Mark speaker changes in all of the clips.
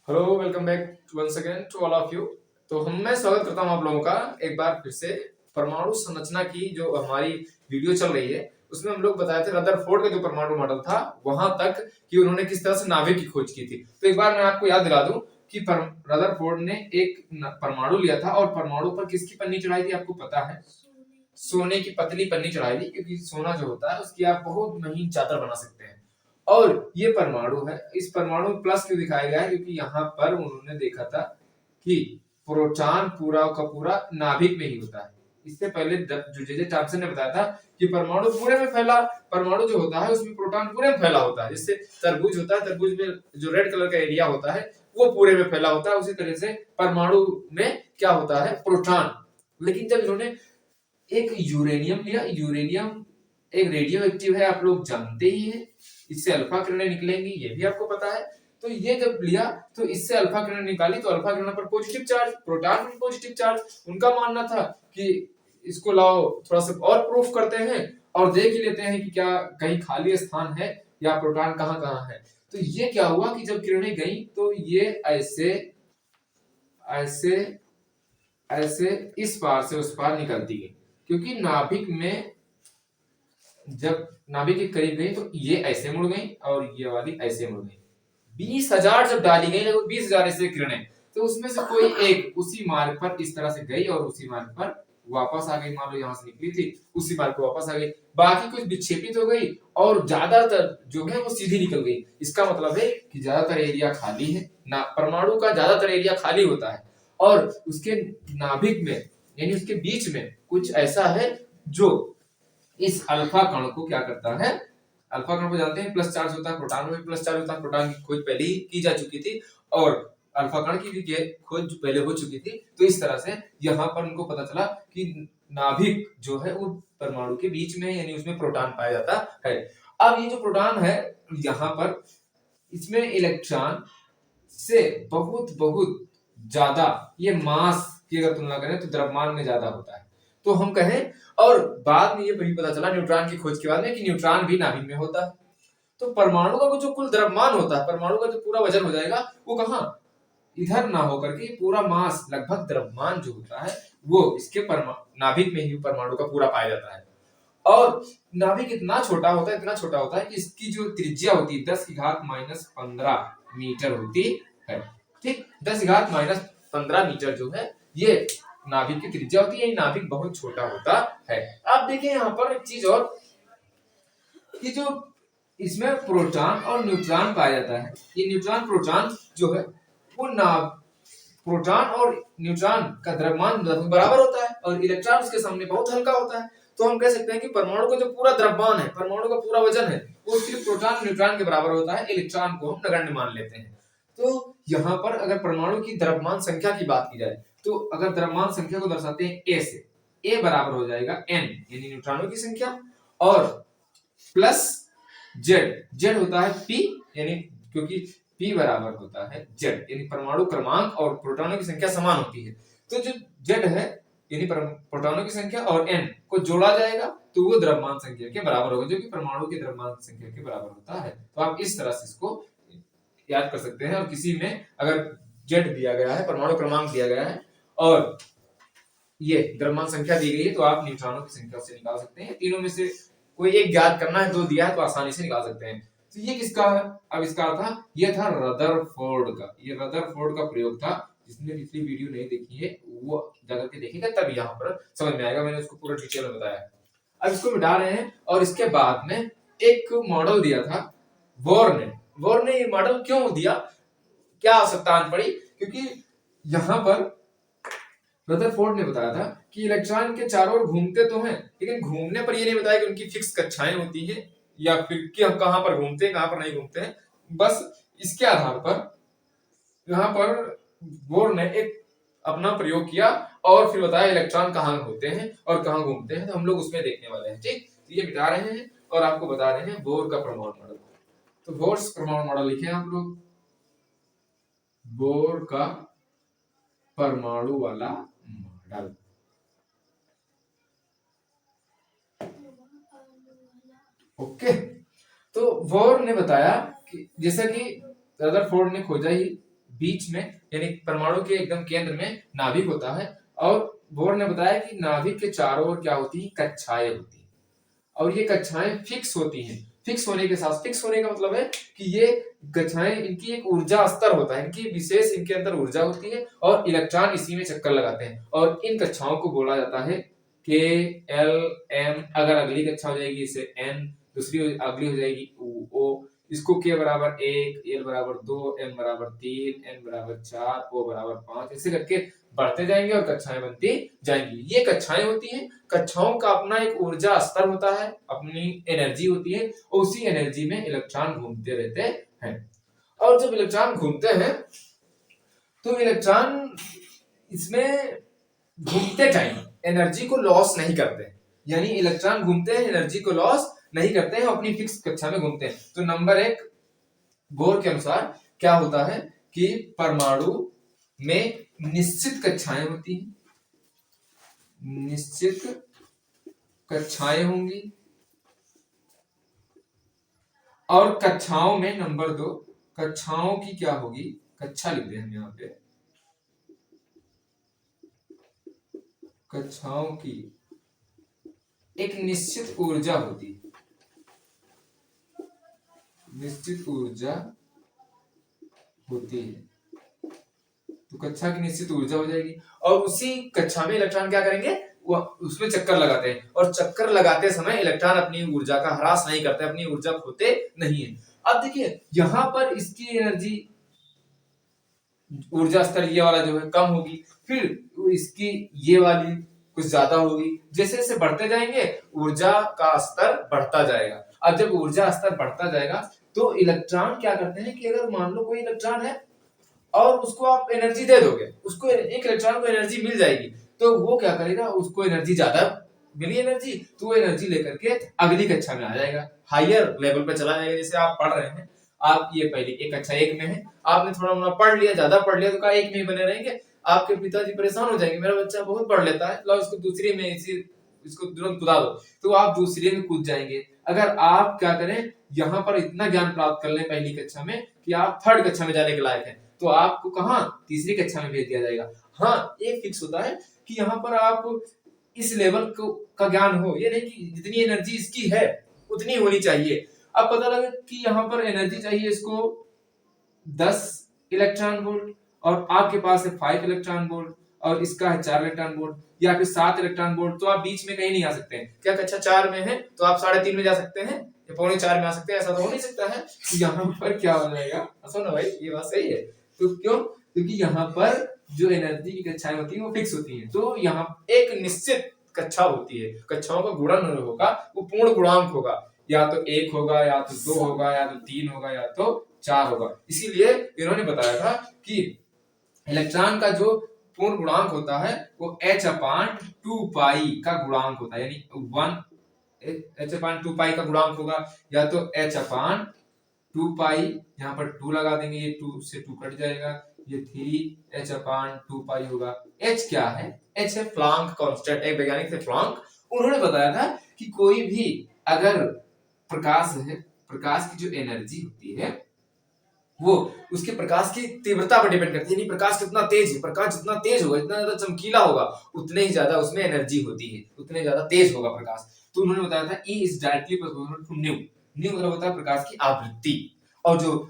Speaker 1: Hello, welcome back once again to all of you. तो मैं स्वागत करता हूं आप लोगों का एक बार फिर से। परमाणु संरचना की जो हमारी वीडियो चल रही है उसमें हम लोग बताए थे रदरफोर्ड का जो परमाणु मॉडल था वहां तक कि उन्होंने किस तरह से नाभिक की खोज की थी। तो एक बार मैं आपको याद दिला दूं कि रदरफोर्ड ने एक परमाणु लिया था और परमाणु पर किसकी पन्नी चढ़ाई थी आपको पता है? सोने की पतली पन्नी चढ़ाई थी, क्योंकि सोना जो होता है उसकी आप बहुत महीन चादर बना सकते हैं। और ये परमाणु है, इस परमाणु में प्लस क्यों दिखाया गया है? क्योंकि यहाँ पर उन्होंने देखा था कि प्रोटॉन पूरा का पूरा नाभिक में ही होता है। इससे पहले जो जे थॉम्सन ने बताया था कि परमाणु पूरे में फैला, परमाणु जो होता है उसमें प्रोटॉन पूरे में फैला होता है। जिससे तरबूज होता है, तरबूज में जो रेड कलर का एरिया होता है वो पूरे में फैला होता है। उसी तरह से परमाणु में क्या होता है? प्रोटॉन। लेकिन जब इन्होंने एक यूरेनियम लिया, यूरेनियम एक रेडियो एक्टिव है, आप लोग जानते ही हैं। इससे अल्फा किरणें निकलेंगी, ये भी आपको पता है। तो ये जब लिया तो इससे अल्फा किरण निकाली तो अल्फा किरण पर पॉजिटिव चार्ज, प्रोटॉन पर पॉजिटिव चार्ज। उनका मानना था कि इसको लाओ थोड़ा सा और प्रूफ करते हैं और देख ही लेते हैं कि क्या कहीं खाली स्थान है या प्रोटॉन कहाँ कहाँ है। तो ये क्या हुआ कि जब किरणें गई तो ये ऐसे ऐसे ऐसे इस पार से उस पार निकलती गई, क्योंकि नाभिक में जब नाभिक के करीब गई तो ये ऐसे मुड़ गई और ये वाली ऐसे मुड़ गई। 20,000 जब डाली गई, लगभग 20,000 ऐसे किरणें, तो उसमें से कोई एक उसी मार्ग पर इस तरह से गई और उसी मार्ग पर वापस आ गई। मान लो यहाँ से निकली थी, उसी मार्ग पर वापस आ गई। बाकी कुछ विक्षेपित हो गई और ज्यादातर जो है वो सीधी निकल गई। इसका मतलब है कि ज्यादातर एरिया खाली है ना, परमाणु का ज्यादातर एरिया खाली होता है और उसके नाभिक में यानी उसके बीच में कुछ ऐसा है जो इस अल्फा कण को क्या करता है? अल्फा कण को जानते हैं प्लस चार्ज होता है, प्रोटॉन में प्लस चार्ज होता है। प्रोटॉन की खोज पहले ही की जा चुकी थी और अल्फा कण की भी खोज पहले हो चुकी थी। तो इस तरह से यहाँ पर उनको पता चला कि नाभिक जो है वो परमाणु के बीच में, यानी उसमें प्रोटॉन पाया जाता है। अब ये जो प्रोटॉन है यहाँ पर, इसमें इलेक्ट्रॉन से बहुत बहुत ज्यादा ये मास की अगर तुलना करें तो द्रव्यमान में ज्यादा होता है। तो हम कहें, और बाद में ये भी पता चला न्यूट्रॉन की खोज के बाद में कि न्यूट्रॉन भी नाभिक में होता है। तो परमाणु का जो कुल द्रव्यमान होता है, परमाणु का जो पूरा वजन हो जाएगा वो कहाँ? इधर ना होकर के पूरा मास लगभग द्रव्यमान जो होता है वो इसके नाभिक में ही परमाणु का पूरा पाया जाता है। और नाभिक इतना छोटा होता है, इतना छोटा होता है कि इसकी जो त्रिज्या होती है 10⁻⁻15 मीटर होती है। ठीक, 10⁻⁻15 मीटर जो है ये नाभिक की त्रिज्या होती है। नाभिक बहुत छोटा होता है। आप देखिए यहाँ पर एक चीज और कि जो इसमें प्रोटॉन और न्यूट्रॉन पाया जाता है, ये न्यूट्रॉन प्रोटॉन जो है वो प्रोटॉन और न्यूट्रॉन का द्रव्यमान बराबर होता है और इलेक्ट्रॉन उसके सामने बहुत हल्का होता है। तो हम कह सकते हैं कि परमाणु का जो पूरा द्रव्यमान है, परमाणु का पूरा वजन है, वो सिर्फ प्रोटॉन न्यूट्रॉन के बराबर होता है। इलेक्ट्रॉन को हम नगण्य मान लेते हैं। तो यहाँ पर अगर परमाणु की द्रव्यमान संख्या की बात की जाए तो अगर द्रव्यमान संख्या को दर्शाते हैं ए से, ए बराबर हो जाएगा एन यानी न्यूट्रॉनों की संख्या और प्लस जेड, जेड होता है पी, यानी क्योंकि P बराबर होता है जेड यानी परमाणु क्रमांक और प्रोटॉनों की संख्या समान होती है। तो जो जेड है यानी प्रोटॉनों की संख्या और n को जोड़ा जाएगा तो वो द्रव्यमान संख्या के बराबर होगा, जो कि परमाणु की द्रव्यमान संख्या के बराबर होता है। तो आप इस तरह से इसको याद कर सकते हैं। और किसी में अगर जेड दिया गया है, परमाणु क्रमांक दिया गया है और ये द्रव्यमान संख्या दी गई है तो आप न्यूट्रॉनों की संख्या से निकाल सकते हैं। तीनों में से कोई एक ज्ञात करना है, दो दिया है तो आसानी से निकाल सकते हैं। तो ये किसका आविष्कार था? ये था रदरफोर्ड का। ये रदरफोर्ड का प्रयोग था। जिसने पिछली वीडियो नहीं देखी है वो जाकर के देखेगा, तब यहाँ पर समझ में आएगा। मैंने उसको पूरा डिटेल में बताया। अब इसको मिटा रहे हैं और इसके बाद में एक मॉडल दिया था बोर ने। बोर ने ये मॉडल क्यों दिया, क्या आवश्यकता आन पड़ी? क्योंकि यहाँ पर रदरफोर्ड ने बताया था कि इलेक्ट्रॉन के चारों ओर घूमते तो हैं, लेकिन घूमने पर ये नहीं बताया कि उनकी फिक्स कक्षाएं होती हैं या फिर कि हम कहां पर घूमते हैं, कहां पर नहीं घूमते हैं। बस इसके आधार पर यहाँ पर बोर ने एक अपना प्रयोग किया और फिर बताया इलेक्ट्रॉन कहाँ होते हैं और कहाँ घूमते हैं। तो हम लोग उसमें देखने वाले हैं। ठीक, तो ये मिटा रहे हैं और आपको बता रहे हैं बोर का परमाणु मॉडल। तो बोर परमाणु मॉडल लिखे आप लोग, बोर का परमाणु वाला मॉडल। ओके, तो बोर ने बताया कि जैसा कि रदरफोर्ड ने खोजा ही बीच में यानी परमाणु के एकदम केंद्र में नाभिक होता है, और बोर ने बताया कि नाभिक के चारों ओर क्या होती है, कक्षाएं होती है, और ये कक्षाएं फिक्स होती हैं। फिक्स होने के साथ, फिक्स होने का मतलब है कि ये कक्षाएं, इनकी एक ऊर्जा स्तर होता है, इनकी विशेष इनके अंदर ऊर्जा होती है, और इलेक्ट्रॉन इसी में चक्कर लगाते हैं, और इन कक्षाओं को बोला जाता है के एल एम। अगर अगली कक्षा हो जाएगी इसे एन, दूसरी अगली हो जाएगी ओ, इसको के बराबर 1, एल बराबर 2, एम बराबर 3, एन बराबर 4, ओ बराबर 5, ऐसे करके बढ़ते जाएंगे और कक्षाएं बनती जाएंगी। ये कक्षाएं होती हैं। कक्षाओं का अपना एक ऊर्जा स्तर होता है, अपनी एनर्जी होती है, और उसी एनर्जी में इलेक्ट्रॉन घूमते रहते हैं। और जब इलेक्ट्रॉन घूमते हैं तो इलेक्ट्रॉन इसमें घूमते टाइम एनर्जी को लॉस नहीं करते, यानी इलेक्ट्रॉन घूमते हैं, एनर्जी को लॉस नहीं करते हैं, अपनी फिक्स कक्षा में घूमते हैं। तो नंबर 1 बोर के अनुसार क्या होता है कि परमाणु में निश्चित कक्षाएं होती हैं, निश्चित कक्षाएं होंगी, और कक्षाओं में नंबर 2 कक्षाओं की क्या होगी, कक्षा लिख दें हम यहाँ पे, कक्षाओं की एक निश्चित ऊर्जा होती है, निश्चित ऊर्जा होती है। तो कक्षा की निश्चित ऊर्जा हो जाएगी, और उसी कक्षा में इलेक्ट्रॉन क्या करेंगे, वो उसमें चक्कर लगाते हैं, और चक्कर लगाते समय इलेक्ट्रॉन अपनी ऊर्जा का ह्रास नहीं करते, अपनी ऊर्जा खोते नहीं है। अब देखिए यहां पर इसकी एनर्जी, ऊर्जा स्तर ये वाला जो है कम होगी, फिर इसकी ये वाली कुछ ज्यादा होगी। जैसे जैसे बढ़ते जाएंगे ऊर्जा का स्तर बढ़ता जाएगा। अब जब ऊर्जा स्तर बढ़ता जाएगा तो इलेक्ट्रॉन क्या करते हैं कि अगर मान लो कोई इलेक्ट्रॉन है और उसको आप एनर्जी दे दोगे, उसको एक इलेक्ट्रॉन को एनर्जी मिल जाएगी, तो वो क्या करेगा, उसको एनर्जी ज्यादा मिली एनर्जी, तो वो एनर्जी लेकर के अगली कक्षा में आ जाएगा, हायर लेवल पे चला जाएगा। जैसे आप पढ़ रहे हैं, आप ये पहले एक कक्षा 1 में है, आपने थोड़ा मोड़ा पढ़ लिया, ज्यादा पढ़ लिया, तो कहा 1 में ही बने रहेंगे, आपके पिताजी परेशान हो जाएंगे, मेरा बच्चा बहुत पढ़ लेता है, लो इसको दूसरी में इसको तुरंत कूदा दो, तो आप दूसरे में कूद जाएंगे। अगर आप क्या करें, यहाँ पर इतना ज्ञान प्राप्त कर लें पहली कक्षा में कि आप 3rd कक्षा में जाने के लायक हैं, तो आपको कहाँ, तीसरी कक्षा में भेज दिया जाएगा। हाँ, एक फिक्स होता है कि यहाँ पर आप इस लेवल को का ज्ञान हो, ये नहीं कि जितनी एनर्जी इसकी है उतनी होनी चाहिए। अब पता लगे कि यहाँ पर एनर्जी चाहिए इसको 10 इलेक्ट्रॉन वोल्ट, और आपके पास है 5 इलेक्ट्रॉन वोल्ट, और इसका है 4 इलेक्ट्रॉन वोल्ट, या फिर 7 इलेक्ट्रॉन वोल्ट, तो आप बीच में कहीं नहीं आ सकते हैं। क्या कक्षा 4 में है तो आप 3.5 में जा सकते हैं, या 3.25 में आ सकते हैं, ऐसा तो हो नहीं सकता है। तो यहाँ पर क्या हो जाएगा, सुनो भाई ये बात सही है, तो क्यों, क्योंकि यहाँ पर जो एनर्जी की कक्षाएं होती है वो फिक्स होती है, तो यहाँ एक निश्चित कक्षा होती है, कक्षाओं का गुणन होगा, वो पूर्ण गुणांक होगा, या तो 1 होगा, या तो 2 होगा, या तो 3 होगा, या तो 4 होगा। इसीलिए इन्होंने बताया था कि इलेक्ट्रॉन का जो पूर्ण गुणांक होता है वो h/2π का गुणांक होता है, यानी 1h/2π का गुणांक होगा, या तो h/2π, यहाँ पर 2 लगा देंगे, ये 2 से 2 कट जाएगा, ये 3h/2π होगा। h क्या है, h है प्लैंक कांस्टेंट, एक वैज्ञानिक थे प्लैंक, उन्होंने बताया था कि कोई भी अगर प्रकाश है, प्रकाश की जो एनर्जी होती है वो उसके प्रकाश की तीव्रता पर डिपेंड करती है, यानी प्रकाश कितना तेज है, प्रकाश जितना तेज होगा, जितना ज्यादा चमकीला होगा, उतने ही ज्यादा उसमें एनर्जी होती है, उतने ज्यादा तेज होगा प्रकाश। तो उन्होंने बताया था E is directly proportional to nu, nu मतलब होता है प्रकाश की आवृत्ति, और जो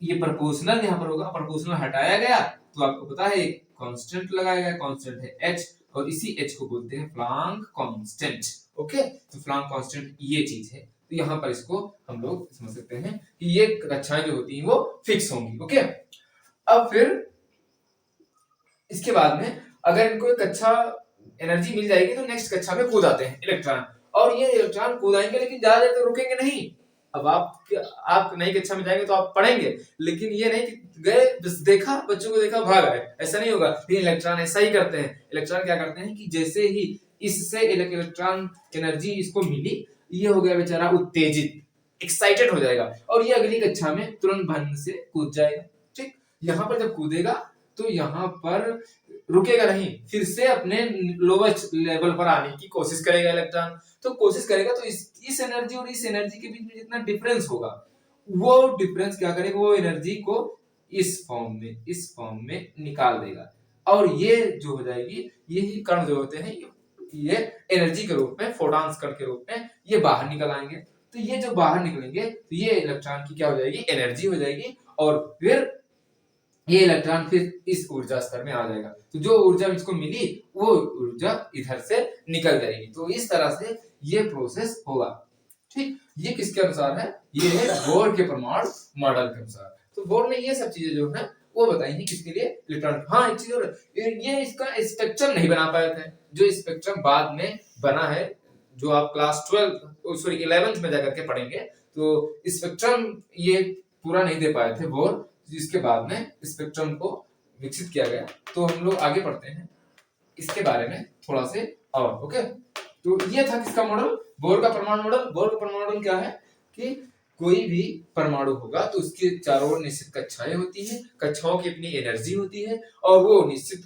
Speaker 1: ये प्रोपोर्शनल यहाँ पर होगा, प्रोपोर्शनल हटाया गया तो आपको पता है कांस्टेंट लगाया गया, कांस्टेंट है h, और इसी h को बोलते हैं प्लैंक कांस्टेंट। ओके, तो प्लैंक कांस्टेंट ये चीज है, तो यहाँ पर इसको हम लोग समझ सकते हैं कि ये कक्षाएं जो होती हैं वो फिक्स होंगी। ओके, अब फिर इसके बाद में अगर इनको कक्षा एनर्जी मिल जाएगी तो नेक्स्ट कक्षा में कूद आते हैं इलेक्ट्रॉन, और ये इलेक्ट्रॉन कूद आएंगे लेकिन ज्यादा देर तो रुकेंगे नहीं। अब आप नई कक्षा में जाएंगे तो आप पढ़ेंगे, लेकिन ये नहीं कि गए बस देखा, बच्चों को देखा भाग आए, ऐसा नहीं होगा। लेकिन इलेक्ट्रॉन ऐसा ही करते हैं, इलेक्ट्रॉन क्या करते हैं कि जैसे ही इससे इलेक्ट्रॉन एनर्जी इसको मिली, ये हो गया बेचारा उत्तेजित, एक्साइटेड हो जाएगा, और ये अगली कक्षा में तुरंत भन से कूद जाएगा। ठीक, यहाँ पर जब कूदेगा तो यहाँ पर रुकेगा नहीं, फिर से अपने लोवेस्ट लेवल पर आने की कोशिश करेगा इलेक्ट्रॉन। तो कोशिश करेगा तो इस एनर्जी और इस एनर्जी के बीच में जितना डिफरेंस होगा, वो डिफरेंस क्या करेगा, वो एनर्जी को इस फॉर्म में निकाल देगा। और ये जो हो जाएगी, यही कण जो होते हैं ये एनर्जी के रूप में, फोटॉन्स कण के रूप में ये बाहर निकल आएंगे। तो ये जो बाहर निकलेंगे तो ये इलेक्ट्रॉन की क्या हो जाएगी, एनर्जी हो जाएगी, और फिर ये इलेक्ट्रॉन फिर इस ऊर्जा स्तर में आ जाएगा। तो जो ऊर्जा इसको मिली वो ऊर्जा इधर से निकल जाएगी। तो इस तरह से ये प्रोसेस होगा। ठीक, ये किसके अनुसार है, ये है बोर के परमाणु मॉडल के अनुसार। तो बोर ने ये सब चीजें जो है वो बताई है किसके लिए, इलेक्ट्रॉन। हाँ, एक चीज और, ये इसका स्पेक्ट्रम नहीं बना पाए थे, जो स्पेक्ट्रम बाद में बना है, जो आप क्लास 11th में जाकर के पढ़ेंगे, तो स्पेक्ट्रम ये पूरा नहीं दे पाए थे बोर, जिसके बाद में स्पेक्ट्रम को विकसित किया गया। तो हम लोग आगे पढ़ते हैं इसके बारे में थोड़ा से और। ओके, तो ये था किसका मॉडल, बोर का परमाणु मॉडल। बोर का परमाणु मॉडल क्या है कि कोई भी परमाणु होगा तो उसके चारों ओर निश्चित कक्षाएं होती हैं, कक्षाओं की अपनी एनर्जी होती है, और वो निश्चित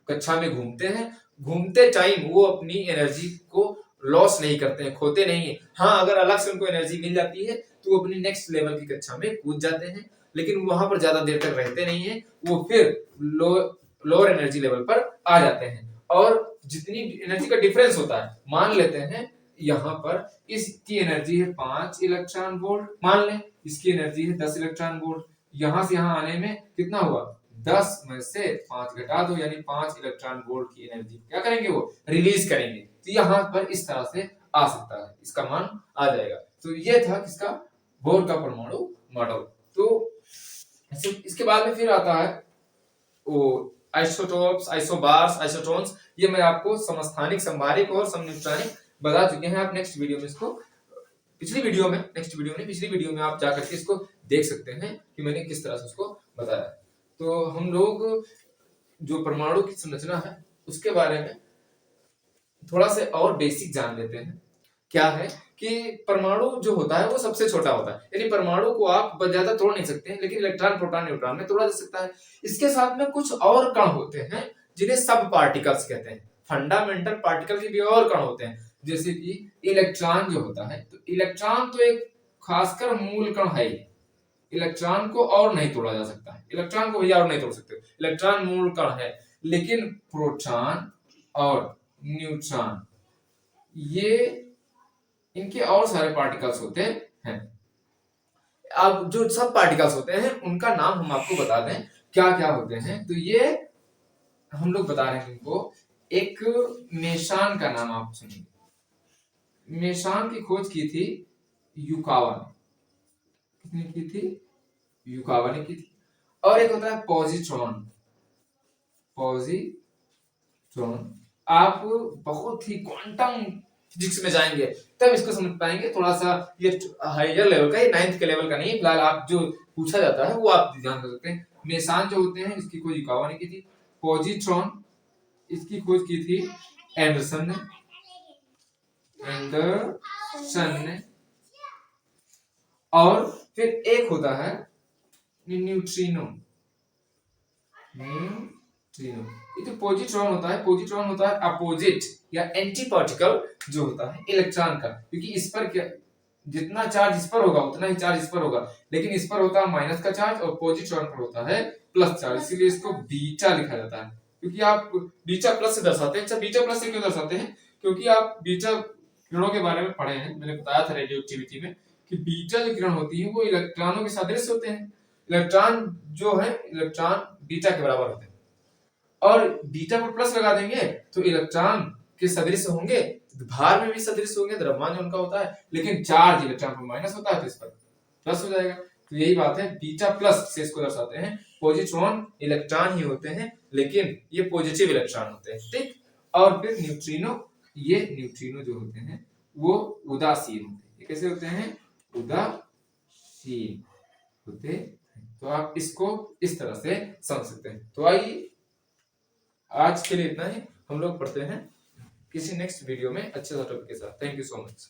Speaker 1: कक्षा में घूमते हैं। घूमते टाइम वो अपनी एनर्जी को लॉस नहीं करते हैं, खोते नहीं है। हाँ, अगर अलग से उनको एनर्जी मिल जाती है तो वो अपनी नेक्स्ट लेवल की कक्षा में कूद जाते हैं, लेकिन वहां पर ज्यादा देर तक रहते नहीं है, वो फिर लोअर एनर्जी लेवल पर आ जाते हैं। और जितनी एनर्जी का डिफरेंस होता है, मान लेते हैं यहाँ पर इसकी एनर्जी है 5 इलेक्ट्रॉन वोल्ट, मान लें इसकी एनर्जी है 10 इलेक्ट्रॉन वोल्ट। यहाँ से यहाँ आने में कितना हुआ, 10 में से 5 घटा दो, यानी 5 इलेक्ट्रॉन वोल्ट की एनर्जी क्या करेंगे, वो रिलीज करेंगे। तो यहाँ पर इस तरह से आ सकता है, इसका मान आ जाएगा। तो ये था किसका, बोर का परमाणु मॉडल। तो इसके बाद में फिर आता है वो आइसोटोप्स, आइसोबार्स, आइसोटोन्स। ये मैं आपको समस्थानिक, संभारिक और समन्यूट्रॉनिक बता चुके हैं। आप नेक्स्ट वीडियो में इसको, पिछली वीडियो में आप जाकर के इसको देख सकते हैं कि मैंने किस तरह से उसको बताया। तो हम लोग जो परमाणु की संरचना है उसके बारे में थोड़ा से और बेसिक जान लेते हैं। क्या है कि परमाणु जो होता है वो सबसे छोटा होता है, यानी परमाणु को आप ज्यादा तोड़ नहीं सकते हैं, लेकिन इलेक्ट्रॉन, प्रोटॉन, न्यूट्रॉन में तोड़ा जा सकता है। इसके साथ में कुछ और कण होते हैं जिन्हें सब पार्टिकल्स कहते हैं। फंडामेंटल पार्टिकल के भी और कण होते हैं, जैसे कि इलेक्ट्रॉन जो होता है, तो इलेक्ट्रॉन तो एक खासकर मूल कण है। इलेक्ट्रॉन को और नहीं तोड़ा जा सकता है, इलेक्ट्रॉन को भैया और नहीं तोड़ सकते, इलेक्ट्रॉन मूल कण है। लेकिन प्रोटॉन और न्यूट्रॉन ये इनके और सारे पार्टिकल्स होते हैं। अब जो सब पार्टिकल्स होते हैं उनका नाम हम आपको बता दें क्या क्या होते हैं। तो ये हम लोग बता रहे हैं इनको। एक मेशान का नाम आप सुनिए, मेशान की खोज की थी युकावा ने। किसने की थी, युकावा ने की थी। और एक होता है पॉजिट्रॉन। पॉजिट्रॉन आप बहुत ही क्वांटम फिजिक्स में जाएंगे तब इसको समझ पाएंगे। थोड़ा सा ये हायर लेवल का, ये 9th के लेवल का नहीं, फिलहाल आप जो पूछा जाता है वो आप ध्यान कर सकते हैं। मेसान जो होते हैं इसकी खोज युकावा ने की थी। पॉजिट्रॉन इसकी खोज की थी एंडरसन ने। और फिर एक होता है न्यूट्रिनो। ये जो पॉजिट्रॉन होता है, पॉजिट्रॉन होता है अपोजिट या एंटी पार्टिकल जो होता है इलेक्ट्रॉन का, क्योंकि इस पर क्या, जितना चार्ज इस पर होगा उतना ही चार्ज इस पर होगा, लेकिन इस पर होता है माइनस का चार्ज और पॉजिट्रॉन पर होता है प्लस चार्ज, इसीलिए इसको बीटा लिखा जाता है। क्योंकि आप बीटा प्लस से दर्शाते हैं। अच्छा, बीटा प्लस से क्यों दर्शाते हैं, क्योंकि आप बीटा किरणों के बारे में पढ़े हैं, मैंने बताया था रेडियो एक्टिविटी में कि बीटा जो किरण होती है वो इलेक्ट्रॉनों के सदृश होते हैं। इलेक्ट्रॉन जो है, इलेक्ट्रॉन बीटा के बराबर होते हैं, और बीटा पर प्लस लगा देंगे तो इलेक्ट्रॉन के सदृश होंगे, भार में भी सदृश होंगे, द्रव्यमान जो उनका होता है, लेकिन चार्ज इलेक्ट्रॉन पर माइनस होता है तो इस पर प्लस हो जाएगा। तो यही बात है, बीटा प्लस से इसको दर्शाते हैं। पॉजिट्रॉन इलेक्ट्रॉन ही होते हैं, लेकिन ये पॉजिटिव इलेक्ट्रॉन होते हैं। ठीक, और फिर न्यूट्रिनो, ये न्यूट्रिनो जो होते हैं वो उदासीन होते हैं। ये कैसे होते हैं, उदासीन होते हैं। तो आप इसको इस तरह से समझ सकते हैं। तो आइए आज के लिए इतना ही, हम लोग पढ़ते हैं किसी नेक्स्ट वीडियो में अच्छे सा टॉपिक के साथ। Thank you so much.